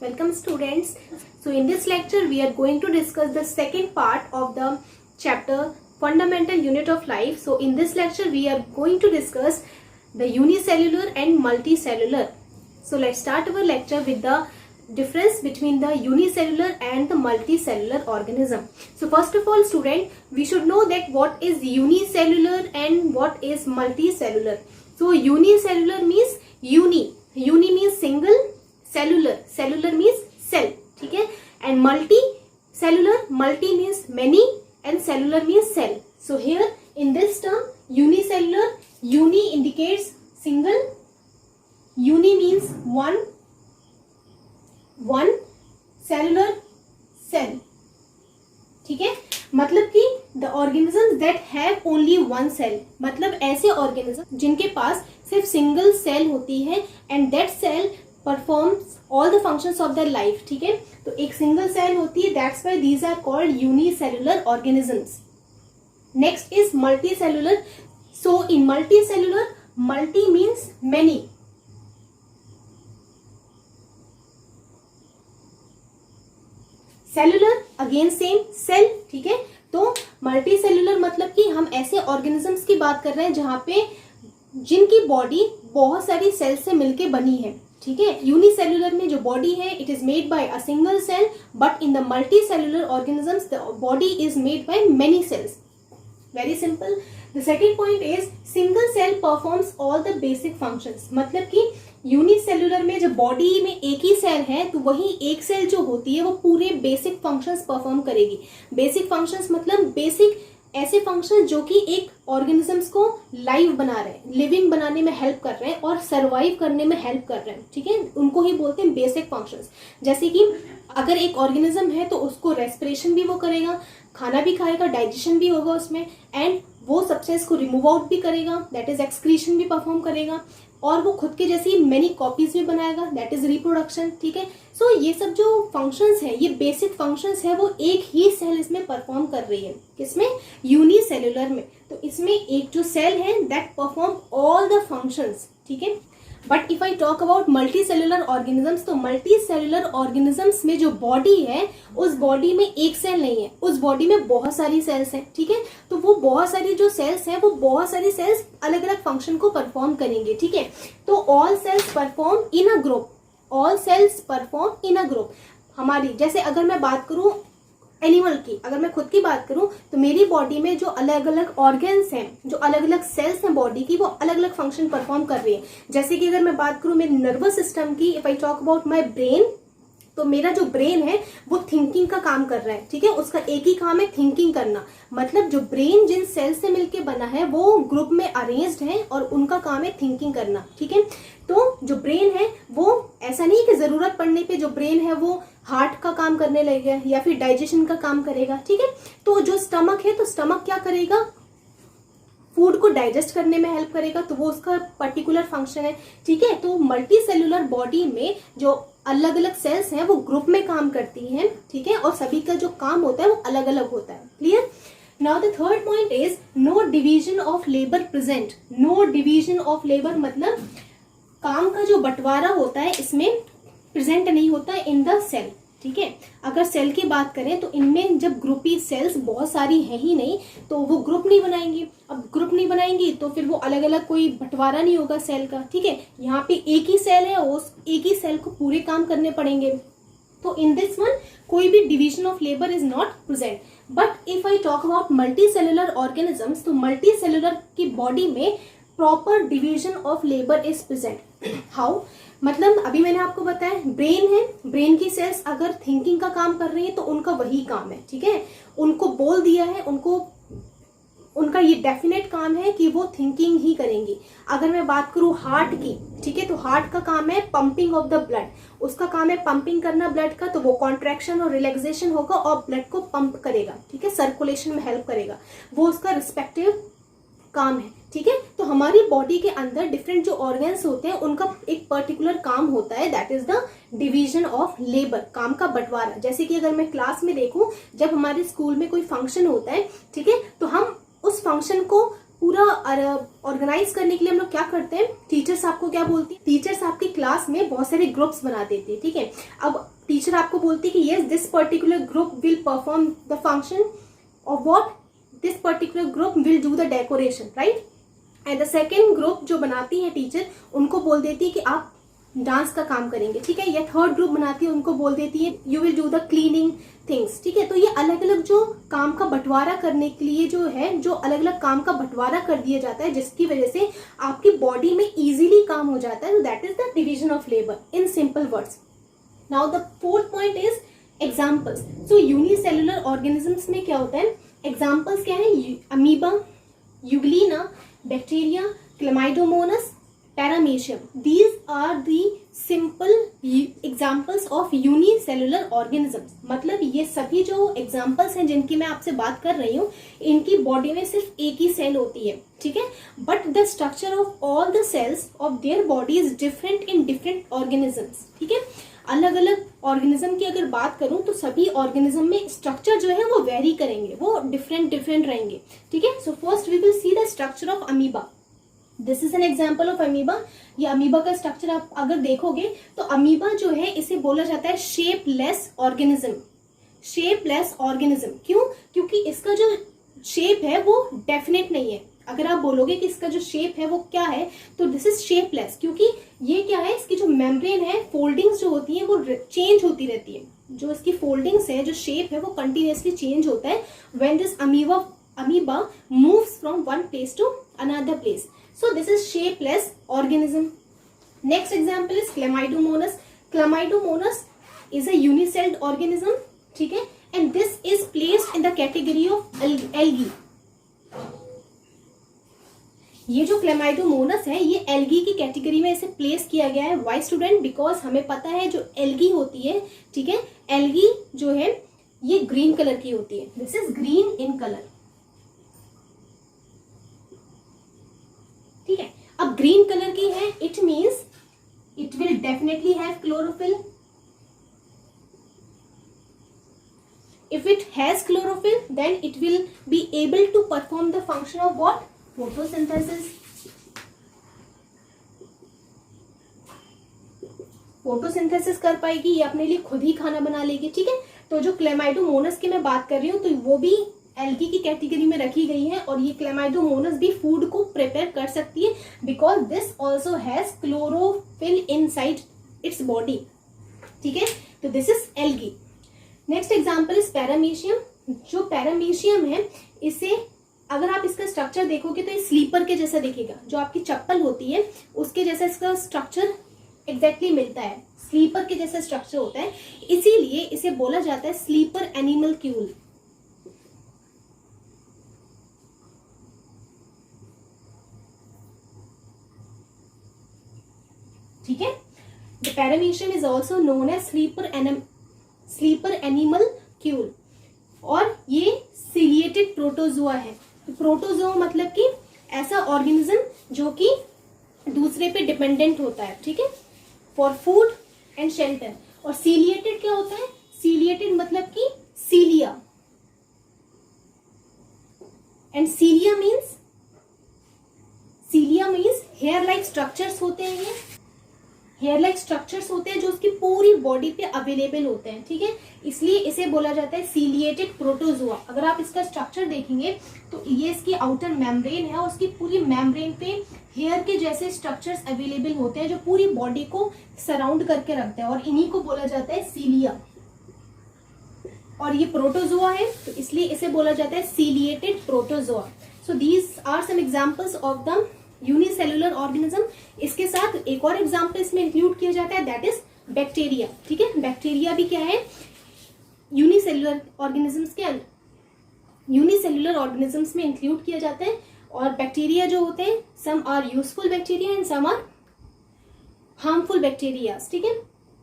Welcome students. So in this lecture we are going to discuss the second part of the chapter Fundamental Unit of Life. So in this lecture we are going to discuss the unicellular and multicellular. So let's start our lecture with the difference between the unicellular and the multicellular organism. So first of all student, we should know that what is unicellular and what is multicellular. So unicellular means uni means single, cellular means cell, ठीक है, and multi means many and cellular means cell. So here in this term unicellular, uni indicates single, uni means one, cellular cell, ठीक है. मतलब कि the organisms that have only one cell, मतलब ऐसे organism जिनके पास सिर्फ सिंगल सेल होती है and that cell performs all the functions of their life, ठीक है. तो एक सिंगल सेल होती है, that's why these are called unicellular organisms. Next is multicellular. So in multicellular, multi means many, cellular again same cell, ठीक है. तो multicellular मतलब कि हम ऐसे ऑर्गेनिजम्स की बात कर रहे हैं जहां पे जिनकी बॉडी बहुत सारी सेल से मिलके बनी है, ठीक है. यूनिसेलुलर में जो बॉडी है it is made by a single cell, but in the multicellular organisms the body is made by many cells. Very simple. The second point is single cell performs all the basic functions. मतलब कि unicellular में जब body में एक ही cell है तो वही एक सेल जो होती है वो पूरे बेसिक फंक्शंस परफॉर्म करेगी. बेसिक फंक्शंस मतलब बेसिक ऐसे फंक्शन जो कि एक ऑर्गेनिजम्स को लाइव बना रहे हैं, लिविंग बनाने में हेल्प कर रहे हैं और सरवाइव करने में हेल्प कर रहे हैं, ठीक है. उनको ही बोलते हैं बेसिक फंक्शंस. जैसे कि अगर एक ऑर्गेनिज्म है तो उसको रेस्पिरेशन भी वो करेगा, खाना भी खाएगा, डाइजेशन भी होगा उसमें, एंड वो सब्सटेंस को रिमूव आउट भी करेगा, दैट इज एक्सक्रीशन भी परफॉर्म करेगा, और वो खुद के जैसी मेनी कॉपीज भी बनाएगा, दैट इज रिप्रोडक्शन, ठीक है. सो ये सब जो फंक्शंस है, ये बेसिक फंक्शंस है, वो एक ही सेल इसमें परफॉर्म कर रही है. किसमें? यूनिसेलुलर में. तो इसमें एक जो सेल है that perform all the functions, ठीक है. But if I talk about multi cellular organisms, तो मल्टी सेलुलर ऑर्गेनिजम्स में जो बॉडी है उस बॉडी में एक सेल नहीं है, उस बॉडी में बहुत सारी सेल्स हैं, ठीक है. तो वो बहुत सारी जो सेल्स हैं वो बहुत सारी सेल्स अलग अलग फंक्शन को परफॉर्म करेंगे, ठीक है. तो all cells perform in a group, all cells perform in a group. हमारी जैसे अगर मैं बात करूं एनिमल की, अगर मैं खुद की बात करूं तो मेरी बॉडी में जो अलग अलग ऑर्गन्स हैं, जो अलग अलग सेल्स हैं बॉडी की, वो अलग अलग फंक्शन परफॉर्म कर रही है. जैसे कि अगर मैं बात करूं मेरे नर्वस सिस्टम की, if I talk about my brain, तो मेरा जो ब्रेन है वो थिंकिंग का काम कर रहा है, ठीक है. उसका एक ही काम है थिंकिंग करना. मतलब जो ब्रेन जिन सेल्स से मिलके बना है वो ग्रुप में अरेंज्ड है और उनका काम है थिंकिंग करना, ठीक है. तो जो ब्रेन है वो ऐसा नहीं कि जरूरत पड़ने पे जो ब्रेन है वो हार्ट का काम करने लगेगा या फिर डाइजेशन का काम करेगा, ठीक है. तो जो स्टमक है तो स्टमक क्या करेगा? फूड को डाइजेस्ट करने में हेल्प करेगा, तो वो उसका पर्टिकुलर फंक्शन है, ठीक है. तो मल्टी सेलुलर बॉडी में जो अलग अलग सेल्स हैं वो ग्रुप में काम करती हैं, ठीक है, और सभी का जो काम होता है वो अलग अलग होता है. Clear? Now the third point is no division of labour present. No division of labour मतलब काम का जो बंटवारा होता है इसमें प्रेजेंट नहीं होता है इन द सेल, ठीक है. अगर सेल की बात करें तो इनमें जब ग्रुपी सेल्स बहुत सारी है ही नहीं तो वो ग्रुप नहीं बनाएंगी. अब ग्रुप नहीं बनाएंगी तो फिर वो अलग अलग कोई बंटवारा नहीं होगा सेल का, ठीक है. यहाँ पे एक ही सेल है, उस एक ही सेल को पूरे काम करने पड़ेंगे. तो इन दिस वन कोई भी division of labour is not present. But if I talk about multi cellular organisms, तो मल्टी सेलुलर की बॉडी में proper division of labour is present. How? मतलब अभी मैंने आपको बताया ब्रेन है, ब्रेन की सेल्स अगर थिंकिंग का काम कर रही है तो उनका वही काम है, ठीक है. उनको बोल दिया है, उनका ये डेफिनेट काम है कि वो थिंकिंग ही करेंगी. अगर मैं बात करूं हार्ट की, ठीक है, तो हार्ट का काम है पंपिंग ऑफ द ब्लड. उसका काम है पंपिंग करना ब्लड का, तो वो कॉन्ट्रैक्शन और रिलैक्सेशन होगा और ब्लड को पंप करेगा, ठीक है, सर्कुलेशन में हेल्प करेगा. वो उसका रिस्पेक्टिव काम है, ठीक है. तो हमारी बॉडी के अंदर डिफरेंट जो ऑर्गन्स होते हैं उनका एक पर्टिकुलर काम होता है, that is the division of labour, काम का बंटवारा. जैसे कि अगर मैं क्लास में देखूं, जब हमारे स्कूल में कोई फंक्शन होता है, ठीक है, तो हम उस फंक्शन को पूरा ऑर्गेनाइज करने के लिए हम लोग क्या करते हैं, टीचर्स आपको क्या बोलती है, टीचर्स आपकी क्लास में बहुत सारे ग्रुप्स बना देती है, ठीक है। अब टीचर आपको बोलती है कि yes this particular group will perform the function of what, this particular group will do the decoration, right. And the second group जो बनाती है टीचर, उनको बोल देती है कि आप डांस का काम करेंगे, ठीक है। या थर्ड ग्रुप बनाती है, उनको बोल देती है you will do the cleaning things, ठीक है। तो ये अलग अलग जो काम का बंटवारा करने के लिए जो है, जो अलग अलग काम का बंटवारा कर दिया जाता है, जिसकी वजह से आपकी बॉडी में इजीली काम हो जाता है। That is the division of labour in simple words. Now the fourth point is examples. So unicellular organisms में क्या होता है, एग्जाम्पल्स क्या है, amoeba, Euglena, bacteria, Chlamydomonas, paramecium. These are the simple examples of unicellular organisms। मतलब ये सभी जो एग्जाम्पल्स हैं जिनकी मैं आपसे बात कर रही हूँ, इनकी बॉडी में सिर्फ एक ही सेल होती है, ठीक है। But the structure of all the cells of their body is different in different organisms, ठीक है। अलग अलग ऑर्गेनिज्म की अगर बात करूं तो सभी ऑर्गेनिज्म में स्ट्रक्चर जो है वो वेरी करेंगे, वो डिफरेंट रहेंगे, ठीक है। So first we will see the structure of amoeba. This is an example of amoeba. ये अमीबा का स्ट्रक्चर आप अगर देखोगे तो अमीबा जो है इसे बोला जाता है शेपलेस ऑर्गेनिज्म। शेपलेस ऑर्गेनिज्म क्यों, क्योंकि इसका जो शेप है वो डेफिनेट नहीं है। अगर आप बोलोगे कि इसका जो शेप है वो क्या है, तो दिस इज शेपलेस, क्योंकि ये क्या है, इसकी जो मेम्ब्रेन है, फोल्डिंग्स जो होती है वो चेंज होती रहती है। जो इसकी फोल्डिंग्स है, जो शेप है वो कंटिन्यूसली चेंज होता है when this amoeba moves from one place to another place. So this is shapeless organism. Next example is Chlamydomonas. Chlamydomonas is a unicelled organism, ठीक है, and this is placed in the category of algae. ये जो Chlamydomonas है ये algae की category में इसे place किया गया है। वाई स्टूडेंट, बिकॉज हमें पता है जो एल्गी होती है, ठीक है, एल्गी जो है ये ग्रीन कलर की होती है। This is green in colour, ठीक है। अब ग्रीन कलर की है, it means it will definitely have chlorophyll. If it has chlorophyll, then it will be able to perform the function of what? Photosynthesis. Photosynthesis कर पाएगी, ये अपने लिए खुद ही खाना बना लेगी, ठीक है। तो जो क्लेमाइडोमोनस की मैं बात कर रही हूँ, तो वो भी एल्गी की कैटेगरी में रखी गई है, और ये क्लेमाइडोमोनस भी फूड को प्रिपेयर कर सकती है, because this also has chlorophyll inside its body, ठीक है। तो this is algae. Next example is paramecium. जो पैरामीशियम है, इसे अगर आप इसका स्ट्रक्चर देखोगे तो ये स्लीपर के जैसा दिखेगा। जो आपकी चप्पल होती है उसके जैसा इसका स्ट्रक्चर एग्जैक्टली मिलता है, स्लीपर के जैसा स्ट्रक्चर होता है, इसीलिए इसे बोला जाता है स्लीपर एनिमलक्यूल। ठीक है, the paramecium is also known as sleeper animalcule, और ये सिलिएटेड प्रोटोजोआ है। प्रोटोजोआ मतलब कि ऐसा ऑर्गेनिज्म जो कि दूसरे पे डिपेंडेंट होता है, ठीक है, फॉर फूड एंड शेल्टर। और सीलिएटेड क्या होता है? सीलिएटेड मतलब कि cilia, and cilia means hair like structures होते हैं। हेयर लाइक स्ट्रक्चर्स होते हैं जो उसकी पूरी बॉडी पे अवेलेबल होते हैं, ठीक है, इसलिए इसे बोला जाता है सीलिएटेड प्रोटोजोआ। अगर आप इसका स्ट्रक्चर देखेंगे तो ये इसकी आउटर मेम्ब्रेन है, और उसकी पूरी मेम्ब्रेन पे हेयर के जैसे स्ट्रक्चर्स अवेलेबल होते हैं जो पूरी बॉडी को सराउंड करके रखते हैं, और इन्हीं को बोला जाता है सीलिया। और ये प्रोटोजोआ है तो इसलिए इसे बोला जाता है ciliated protozoa. So these are some examples of the unicellular organism. इसके साथ एक और एग्जांपल इसमें इंक्लूड किया जाता है, दैट इज बैक्टीरिया, ठीक है। बैक्टीरिया भी क्या है? यूनिसेलुलर ऑर्गेनिजम्स में इंक्लूड किया जाता है। और बैक्टीरिया जो होते हैं, some are useful bacteria and some are harmful bacteria, ठीक है।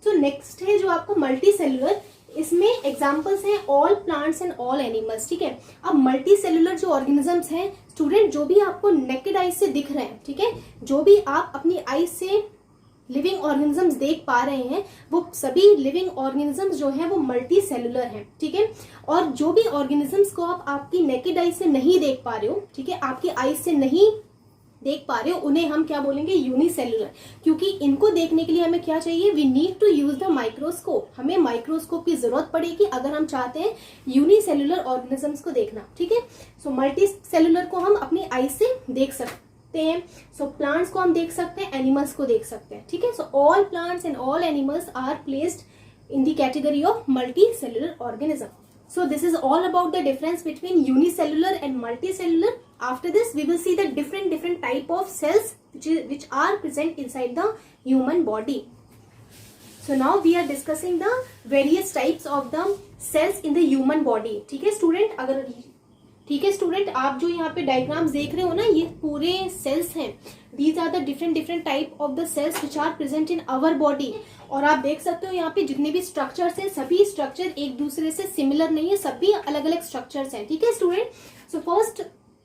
तो नेक्स्ट है जो आपको मल्टी सेलुलर, इसमें एग्जाम्पल्स हैं all plants and all animals, ठीक है। अब मल्टी सेलुलर जो ऑर्गेनिजम्स हैं स्टूडेंट, जो भी आपको नेकेड आई से दिख रहे हैं, ठीक है, जो भी आप अपनी आई से लिविंग ऑर्गेनिजम्स देख पा रहे हैं वो सभी लिविंग ऑर्गेनिजम्स जो हैं वो मल्टी सेलुलर हैं, ठीक है। और जो भी ऑर्गेनिजम्स को आप आपकी नेकेड आई से नहीं देख पा रहे हो, ठीक है, आपकी आई से नहीं देख पा रहे हो, उन्हें हम क्या बोलेंगे, यूनिसेलुलर। क्योंकि इनको देखने के लिए हमें क्या चाहिए, we need to use the microscope. हमें माइक्रोस्कोप की जरूरत पड़ेगी अगर हम चाहते हैं यूनिसेलुलर ऑर्गेनिजम्स को देखना, ठीक है। सो मल्टी सेलुलर को हम अपनी आई से देख सकते हैं। सो प्लांट्स को हम देख सकते हैं, एनिमल्स को देख सकते हैं, ठीक है। So all plants and all animals are placed in the category of multicellular organism. So this is all about the difference between unicellular and multicellular. After this, we will see the different type of cells which are present inside the human body. So now we are discussing the various types of the cells in the human body. ठीक है student, अगर ठीक है student, आप जो यहाँ पे diagrams देख रहे हो ना, ये पूरे सेल्स हैं. These are the different type of the cells which are present in our body. और आप देख सकते हो यहाँ पे जितने भी स्ट्रक्चर्स हैं, सभी स्ट्रक्चर एक दूसरे से सिमिलर नहीं है, सभी अलग अलग स्ट्रक्चर्स हैं, ठीक है student. So first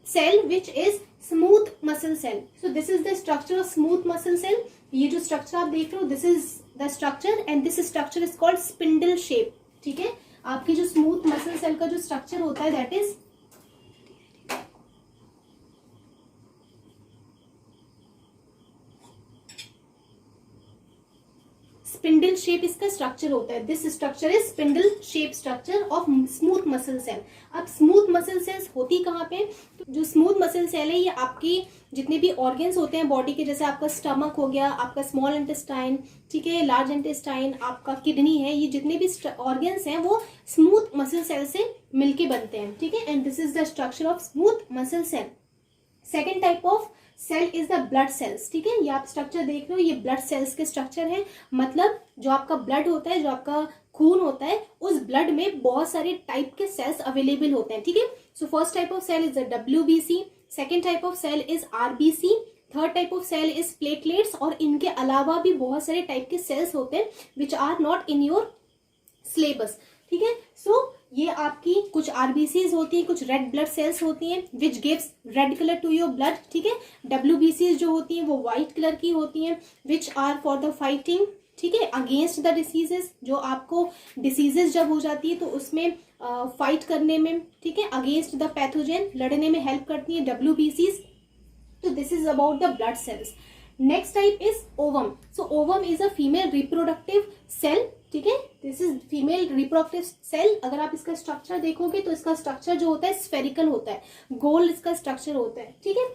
cell which is smooth muscle cell. So this is the structure of smooth muscle cell. ये जो स्ट्रक्चर आप देख रहे हो, this is the structure and this structure is called spindle shape. ठीक है, आपकी जो स्मूथ मसल सेल का जो स्ट्रक्चर होता है दैट इज स्पिंडल शेप, इसका स्ट्रक्चर होता है. This structure is spindle shape structure of smooth muscle cell. अब स्मूथ मसल सेल्स होती कहाँ पे, तो जो स्मूथ मसल सेल है ये आपकी जितने भी ऑर्गन्स होते हैं बॉडी के, जैसे आपका स्टमक हो गया, आपका स्मॉल इंटेस्टाइन, ठीक है, लार्ज इंटेस्टाइन, आपका किडनी है, ये जितने भी ऑर्गन्स हैं वो स्मूथ मसल सेल से मिलके बनते हैं. ठीक है, and this is the structure of smooth muscle cell. Second type of cell is the blood cells. ठीक है, ये आप स्ट्रक्चर देख रहे हो, ये ब्लड सेल्स के स्ट्रक्चर है. मतलब जो आपका ब्लड होता है, जो आपका खून होता है, उस ब्लड में बहुत सारे टाइप के सेल्स अवेलेबल होते हैं. ठीक है, so first type of cell is the WBC, second type of cell is RBC, third type of cell is platelets. और इनके अलावा भी बहुत सारे टाइप के सेल्स होते हैं which are not in your syllabus. ठीक है, सो ये आपकी कुछ RBCs होती है, कुछ रेड ब्लड सेल्स होती हैं which gives red colour to your blood. ठीक है, WBCs जो होती हैं वो व्हाइट कलर की होती हैं which are for the fighting. ठीक है, अगेंस्ट द डिसीजेस, जो आपको डिसीजेस जब हो जाती है तो उसमें फाइट करने में, ठीक है, अगेंस्ट द पैथोजन लड़ने में हेल्प करती है WBCs. तो this is about the blood cells. Next type is ovum. So ovum is a female reproductive cell. ठीक है, this is female reproductive cell. अगर आप इसका स्ट्रक्चर देखोगे तो इसका स्ट्रक्चर जो होता है स्फेरिकल होता है, गोल इसका स्ट्रक्चर होता है. ठीक है,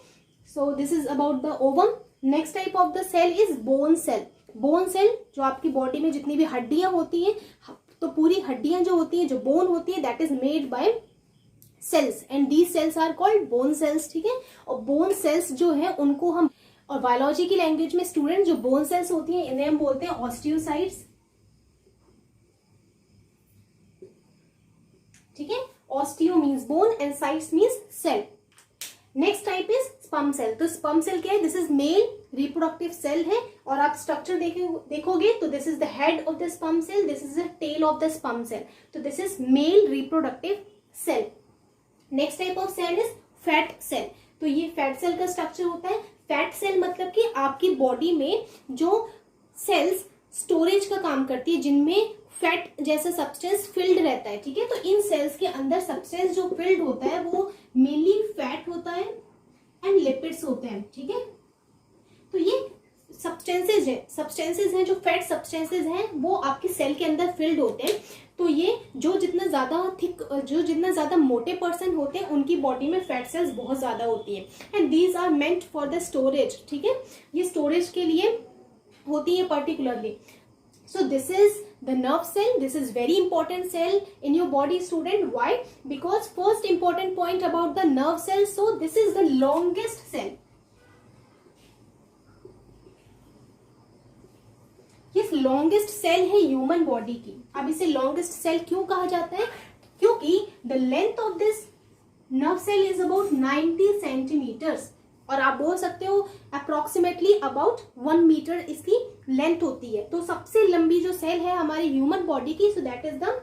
so this is about the ovum. Next type of the cell is bone cell. Bone cell, जो आपकी बॉडी में जितनी भी हड्डियां होती हैं, तो पूरी हड्डियां जो होती हैं, जो बोन होती है, that is made by cells and these cells are called bone cells. ठीक है, और बोन सेल्स जो है उनको हम, और बायोलॉजी की लैंग्वेज में स्टूडेंट जो बोन सेल्स होती हैं इन्हें हम बोलते हैं ऑस्टियोसाइट्स. ठीक है, osteo means bone and cytes means cell. Next type is sperm cell. तो स्पर्म सेल क्या है, this is male reproductive cell है. और आप स्ट्रक्चर देखोगे तो this is the head of the sperm cell, this is the tail of the sperm cell. तो this is male reproductive cell. Next type of cell is fat cell. तो ये fat cell का structure होता है. Fat cell मतलब कि आपकी body में जो सेल्स स्टोरेज का काम करती है, जिनमें फैट जैसा सब्सटेंस फिल्ड रहता है. ठीक है, तो इन सेल्स के अंदर सब्सटेंस जो फिल्ड होता है वो मेनली फैट होता है एंड लिपिड्स होते हैं. ठीक है, तो ये सब्सटेंसेज हैं जो फैट सब्सटेंसेज हैं वो आपके सेल के अंदर फिल्ड होते हैं. तो ये जो जितना ज्यादा मोटे पर्सन होते हैं उनकी बॉडी में फैट सेल्स बहुत ज्यादा होती है and these are meant for the storage. ठीक है, ये स्टोरेज के लिए होती है particularly. So this is the nerve cell. This is very important cell in your body, student. Why? Because first important point about the nerve cell. So this is the longest cell. Yes, longest cell है human body की. अब इसे longest cell क्यों कहा जाता है? क्योंकि the length of this nerve cell is about 90 centimeters. और आप बोल सकते हो अप्रोक्सीमेटली अबाउट 1 मीटर इसकी लेंथ होती है. तो सबसे लंबी जो सेल है हमारी ह्यूमन बॉडी की, so that is the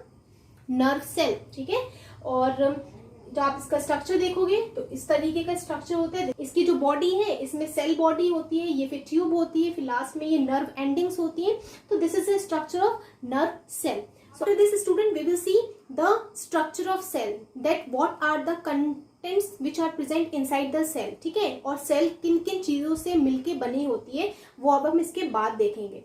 nerve cell. ठीक है, और जब आप इसका स्ट्रक्चर देखोगे तो इस तरीके का स्ट्रक्चर होता है। इसकी जो बॉडी है इसमें सेल बॉडी होती है, ये फिर ट्यूब होती है, फिर लास्ट में ये नर्व एंडिंग्स होती है। तो this is the structure of nerve cell. So after this student we will see the structure of cell, that what are the contents which are present inside the cell, ठीक है। और cell किन किन चीजों से मिलके बनी होती है वो अब हम इसके बाद देखेंगे।